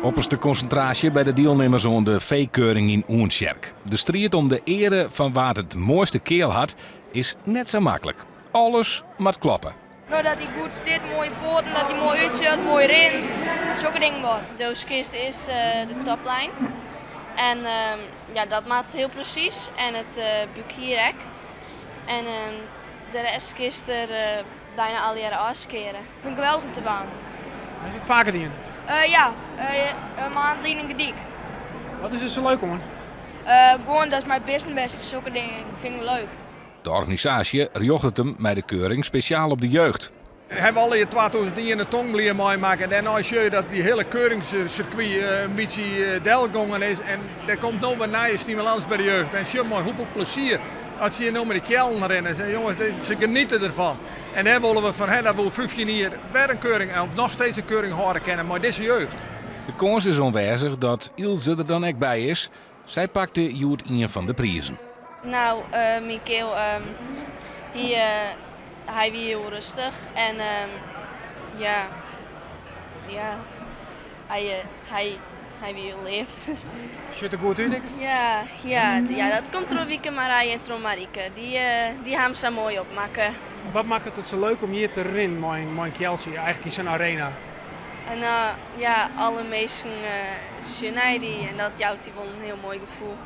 Opperste concentratie bij de deelnemers aan de V-keuring in Oensjerk. De strijd om de ere van waar het mooiste keel had, is net zo makkelijk. Alles moet kloppen. Nou, dat hij goed zit, mooie poten, dat hij mooi uitziet, mooi rent. Zulke dingen wat. Dus kiest eerst de toplijn. En ja, dat maakt heel precies. En het buikje ook. En de rest kiest er bijna alle jaren afskeren. Ik vind het geweldig om te baan. Je zit vaker in. Ja, een maand in Gediek. Wat is er zo leuk om? Gewoon, dat is mijn beste. Zulke dingen vind ik leuk. De organisatie rjocht het hem met de keuring speciaal op de jeugd. We hebben al in 2009 een tonglier meemaken en dan zie je dat die hele keuringscircuit een beetje delgongen is. En er komt nog een nieuwe stimulans bij de jeugd. En zie maar hoeveel plezier als je nu met de kjelden rennen. En jongens, ze genieten ervan. En daar willen we van hen, dat we 15 jaar weer een keuring, of nog steeds een keuring houden kennen, maar deze jeugd. De kans is aanwezig dat Ilse er dan ook bij is. Zij pakte Joet een van de prijzen. Nou, Michiel, hij was heel rustig en hij was heel lief. Dus. Ziet er goed uit, denk ik? Ja, dat komt door Wieke Marije en Trom Marike. Die gaan ze mooi opmaken. Wat maakt het zo leuk om hier te rennen, mijn Kelsey, eigenlijk in zijn arena? En alle mensen zien die en dat jouwt wel een heel mooi gevoel.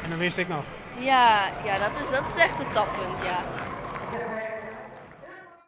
En dan wist ik nog. Ja, dat is echt het toppunt, ja.